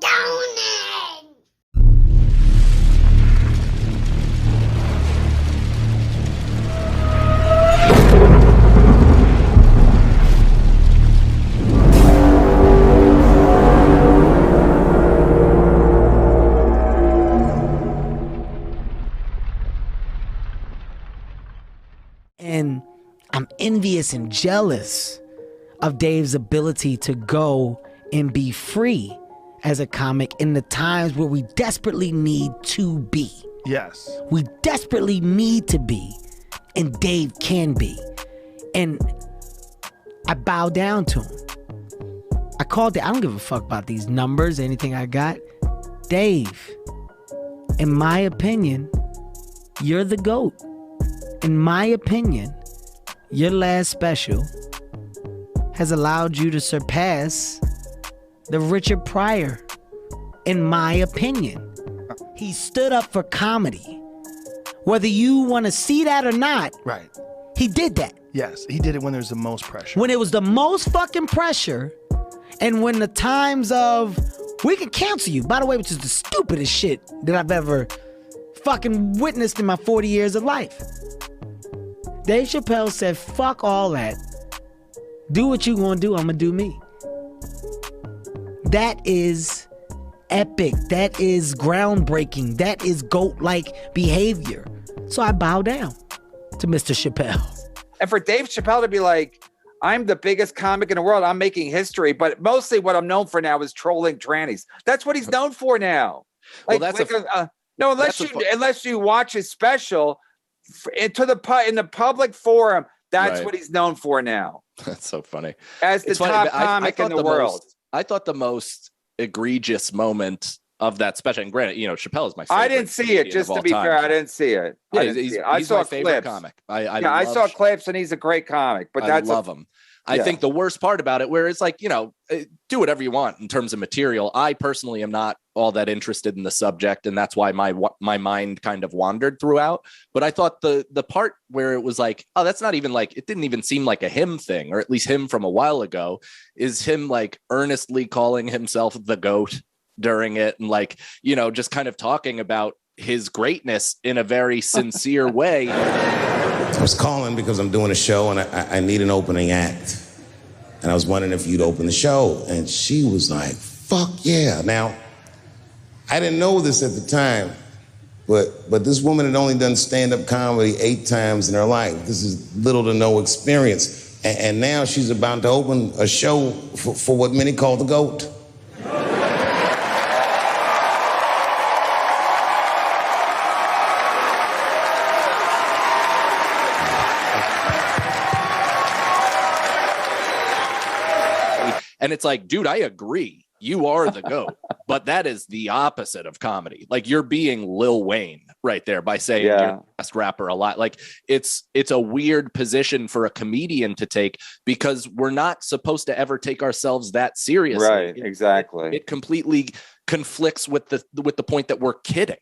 Stoning! And I'm envious and jealous of Dave's ability to go and be free as a comic in the times where we desperately need to be. Yes. We desperately need to be, and Dave can be. And I bow down to him. I called it, I don't give a fuck about these numbers, anything I got. Dave, in my opinion, you're the GOAT. In my opinion, your last special has allowed you to surpass the Richard Pryor. In my opinion, he stood up for comedy. Whether you want to see that or not, Right. he did that. Yes, he did it when there's the most pressure. When it was the most fucking pressure, and when the times of, we can cancel you, by the way, which is the stupidest shit that I've ever fucking witnessed in my 40 years of life. Dave Chappelle said, fuck all that. Do what you gonna do, I'm gonna do me. That is epic. That is groundbreaking. That is GOAT-like behavior. So I bow down to Mr. Chappelle. And for Dave Chappelle to be like, I'm the biggest comic in the world, I'm making history, but mostly what I'm known for now is trolling trannies. That's what he's known for now. Like, Well, that's no, unless you watch his special in the public forum, that's Right. what he's known for now. That's so funny. As the It's funny, top but I comic in thought the world. I thought the most egregious moment of that special, and granted, Chappelle is my favorite. I didn't see it, comedian just of to all be time. fair. I didn't see it. Yeah, I didn't he's see it. I he's saw my favorite clips. comic. I saw clips, and he's a great comic. But I love him. I Yeah. think the worst part about it, where it's like, do whatever you want in terms of material. I personally am not all that interested in the subject, and that's why my mind kind of wandered throughout. But I thought the part where it was like, oh, that's not even like, it didn't even seem like a him thing, or at least him from a while ago, is him like earnestly calling himself the GOAT during it, and like, just kind of talking about his greatness in a very sincere way. I was calling because I'm doing a show and I need an opening act. And I was wondering if you'd open the show. And she was like, fuck yeah. Now, I didn't know this at the time, but this woman had only done stand-up comedy 8 times in her life. This is little to no experience. And now she's about to open a show for what many call the GOAT. And it's like, dude, I agree. You are the GOAT, but that is the opposite of comedy. Like, you're being Lil Wayne right there by saying you're the best rapper alive. Like, it's a weird position for a comedian to take, because we're not supposed to ever take ourselves that seriously. Right, exactly. It completely conflicts with the point that we're kidding.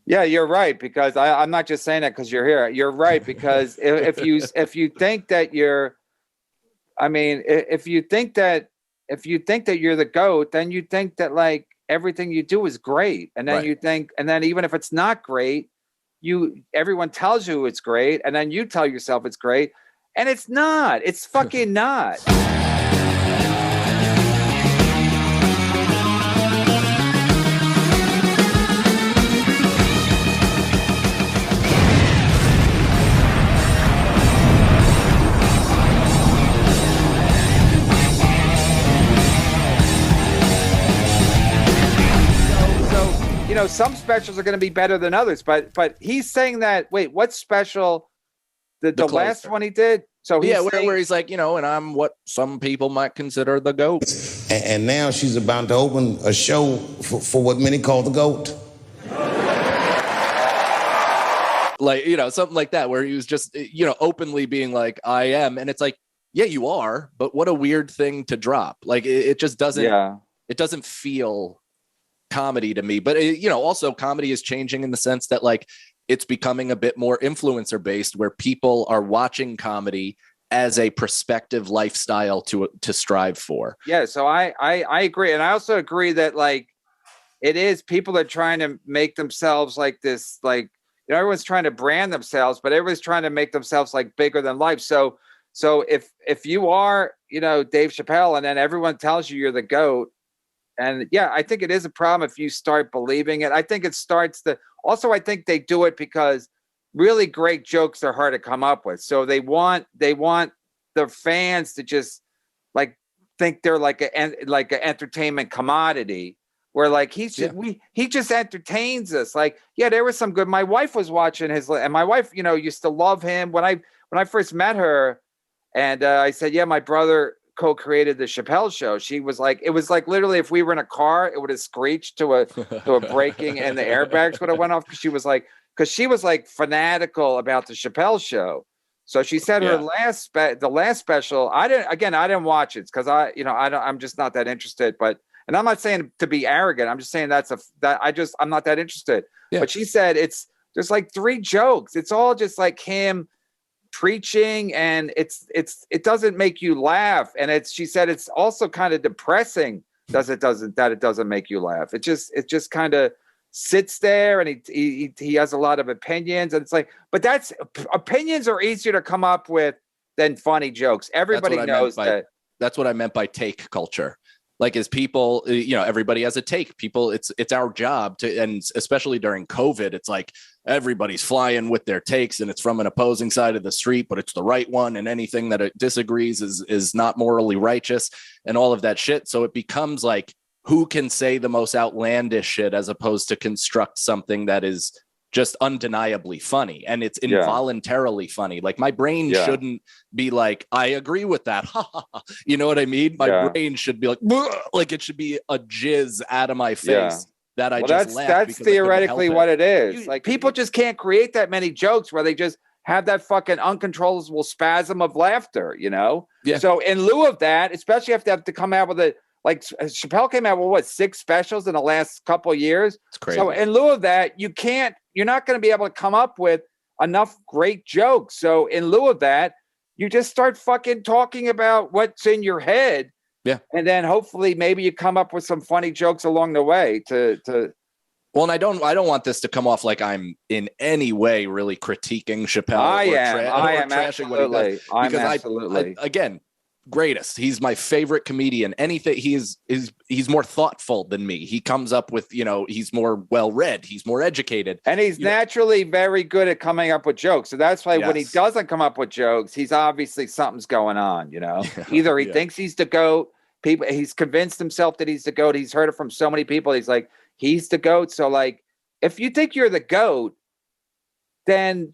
Yeah, you're right, because I'm not just saying that because you're here. You're right, because if you think that you're, if you think that you're the GOAT, then you think that like everything you do is great, and then you think, and then even if it's not great, everyone tells you it's great, and then you tell yourself it's great, and it's not. It's fucking not. Some specials are going to be better than others, but he's saying that. Wait, what's special? The last one he did. So he's where he's like, and I'm what some people might consider the GOAT. And now she's about to open a show for what many call the GOAT. Like, something like that, where he was just, openly being like, I am. And it's like, yeah, you are. But what a weird thing to drop. Like, it just doesn't, it doesn't feel comedy to me. But also comedy is changing in the sense that like it's becoming a bit more influencer based, where people are watching comedy as a prospective lifestyle to strive for. Yeah. So I agree. And I also agree that like, it is people are trying to make themselves like this, like, you know, everyone's trying to brand themselves, but everyone's trying to make themselves like bigger than life. So if you are, you know, Dave Chappelle, and then everyone tells you you're the GOAT, and yeah, I think it is a problem if you start believing it. I think it starts to, also, I think they do it because really great jokes are hard to come up with. So they want their fans to just like think they're like an entertainment commodity, where like he just entertains us. Like, yeah, there was some good. My wife was watching his, and my wife, you know, used to love him when I first met her, and I said, yeah, my brother co-created the Chappelle show. She was like, it was like literally if we were in a car, it would have screeched to a braking, and the airbags would have went off, because she was like fanatical about the Chappelle show. So she said her the last special, I didn't watch it because I'm just not that interested. But, and I'm not saying to be arrogant, I'm just saying I'm not that interested. Yeah. But she said there's like 3 jokes. It's all just like him preaching, and it doesn't make you laugh. And she said it's also kind of depressing that it doesn't make you laugh. It just kind of sits there, and he has a lot of opinions, and it's like, but opinions are easier to come up with than funny jokes. Everybody knows that. That's what I meant by take culture. Like, as people, you know, everybody has a take. People, it's our job to, and especially during COVID, it's like everybody's flying with their takes, and it's from an opposing side of the street, but it's the right one, and anything that it disagrees is not morally righteous, and all of that shit. So it becomes like, who can say the most outlandish shit as opposed to construct something that is just undeniably funny, and it's involuntarily funny. Like, my brain shouldn't be like, I agree with that. You know what I mean? My brain should be like it should be a jizz out of my face that I just laughed. That's theoretically what it is. Like, people just can't create that many jokes where they just have that fucking uncontrollable spasm of laughter, you know? Yeah. So in lieu of that, especially if they have to come out with like Chappelle came out with 6 specials in the last couple of years. It's crazy. So in lieu of that, you're not going to be able to come up with enough great jokes. So in lieu of that, you just start fucking talking about what's in your head. Yeah. And then hopefully maybe you come up with some funny jokes along the way to Well, and I don't want this to come off like I'm in any way really critiquing Chappelle. I am absolutely. I'm absolutely. Again, greatest. He's my favorite comedian. Anything, he's more thoughtful than me. He comes up with, you know, he's more well-read, he's more educated, and he's naturally very good at coming up with jokes. So that's why when he doesn't come up with jokes, he's obviously something's going on, you know. Either he thinks he's the GOAT, he's convinced himself that he's the GOAT. He's heard it from so many people. He's like, he's the GOAT. So like, if you think you're the GOAT, then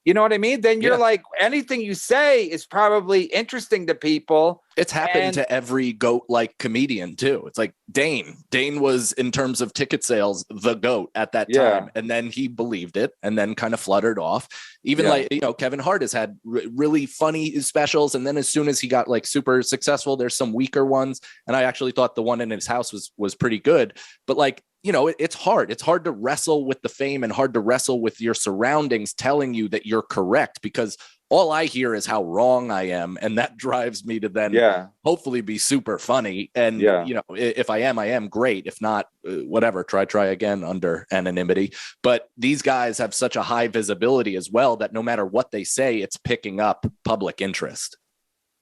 you know what I mean? Then you're like, anything you say is probably interesting to people. It's happened to every GOAT-like comedian too. It's like Dane. Dane was, in terms of ticket sales, the GOAT at that time. And then he believed it and then kind of fluttered off. Even like, you know, Kevin Hart has had really funny specials. And then as soon as he got like super successful, there's some weaker ones. And I actually thought the one in his house was pretty good. But like, you know, it's hard. It's hard to wrestle with the fame and hard to wrestle with your surroundings telling you that you're correct, because all I hear is how wrong I am. And that drives me to then hopefully be super funny. And, you know, if I am great. If not, whatever, try again under anonymity. But these guys have such a high visibility as well that no matter what they say, it's picking up public interest.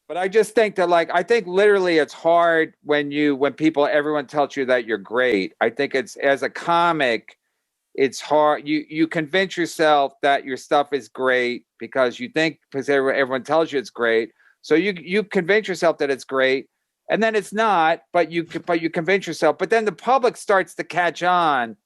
But I just think that, like, I think literally it's hard when everyone tells you that you're great. I think it's, as a comic, it's hard. You convince yourself that your stuff is great because everyone tells you it's great. So you convince yourself that it's great, and then it's not. But you convince yourself. But then the public starts to catch on.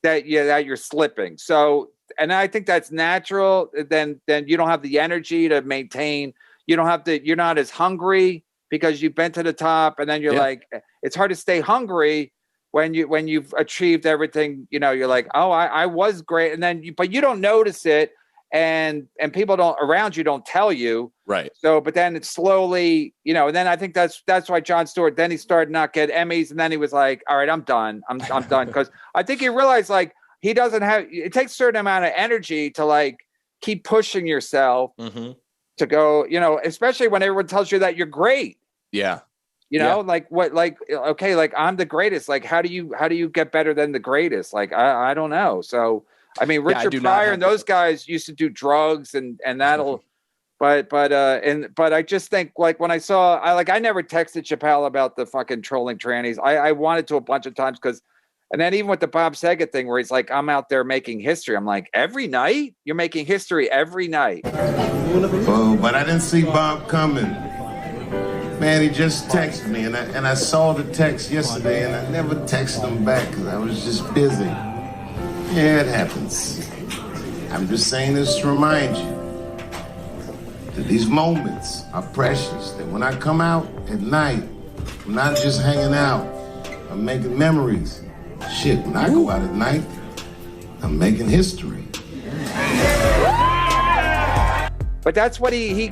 That you're slipping. So, and I think that's natural. Then you don't have the energy to maintain. You're not as hungry because you've been to the top, and then you're like, it's hard to stay hungry when you've achieved everything. You know, you're like, oh, I was great, and then but you don't notice it, and people around you don't tell you, right? So, but then it's slowly, you know, and then I think that's why Jon Stewart, then he started not get Emmys, and then he was like, all right, I'm done, I'm done, because I think he realized, like, he doesn't have. It takes a certain amount of energy to, like, keep pushing yourself Mm-hmm. to go, you know, especially when everyone tells you that you're great. Yeah. You know, like what, like, okay, like I'm the greatest. Like, how do you get better than the greatest? Like, I don't know. So, I mean, Richard Pryor and those guys used to do drugs and that'll, but I just think, like, when I never texted Chappelle about the fucking trolling trannies. I wanted to a bunch of times and then even with the Bob Saget thing where he's like, I'm out there making history. I'm like, every night? You're making history every night. Oh, but I didn't see Bob coming. Man, he just texted me, and I saw the text yesterday, and I never texted him back because I was just busy. Yeah, it happens. I'm just saying this to remind you that these moments are precious, that when I come out at night, I'm not just hanging out, I'm making memories. Shit, when I go out at night, I'm making history. But that's what he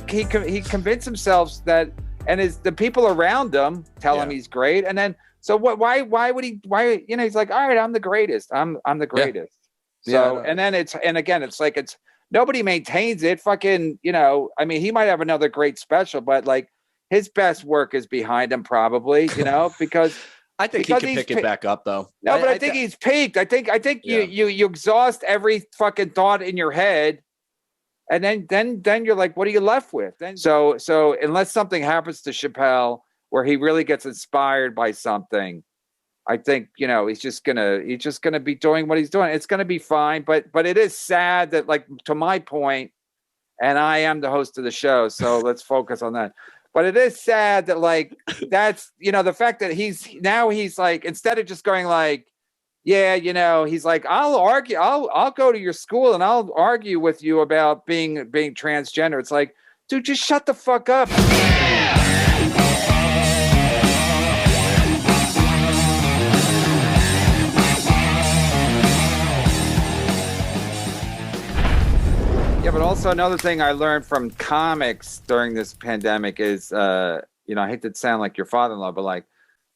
convinced himself that, and the people around him tell him he's great. And then, so what, why would he, you know, he's like, all right, I'm the greatest. I'm the greatest. So, and then it's like, nobody maintains it. Fucking, you know, I mean, he might have another great special, but like his best work is behind him probably, you know, because I think he can pick it back up though. No, but I think he's peaked. I think you exhaust every fucking thought in your head. And then you're like, what are you left with? Then so unless something happens to Chappelle where he really gets inspired by something, I think, you know, he's just gonna be doing what he's doing. It's gonna be fine. But it is sad that, like, to my point, and I am the host of the show, so let's focus on that. But it is sad that, like, that's, you know, the fact that he's like, instead of just going like, yeah, you know, he's like, I'll argue, I'll go to your school and I'll argue with you about being transgender. It's like, dude, just shut the fuck up. Yeah, but also another thing I learned from comics during this pandemic is, you know, I hate to sound like your father-in-law, but like,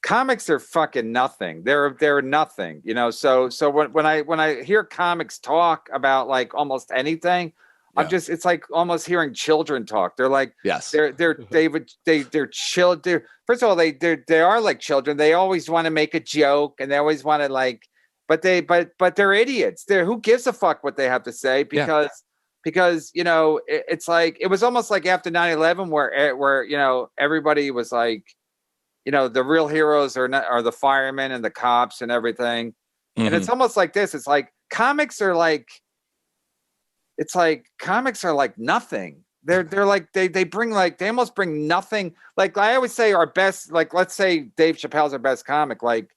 comics are fucking nothing. They're nothing, you know. So when I hear comics talk about like almost anything, it's like almost hearing children talk. They're like, yes, they're chill. First of all, they are like children. They always want to make a joke and they always want to like, but they're idiots. Who gives a fuck what they have to say because you know, it's like, it was almost like after 9/11 where you know, everybody was like, you know, the real heroes are the firemen and the cops and everything. Mm-hmm. And it's almost like this. It's like comics are like nothing. They're like, they bring like, they almost bring nothing. Like I always say our best, like, let's say Dave Chappelle's our best comic. Like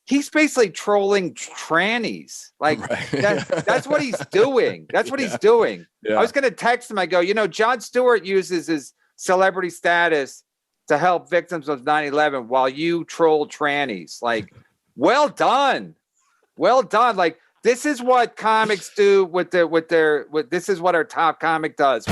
he's basically trolling trannies. Like that's what he's doing. That's what he's doing. Yeah. I was going to text him. I go, you know, Jon Stewart uses his celebrity status to help victims of 9/11 while you troll trannies. Like, well done. Like, this is what comics do this is what our top comic does.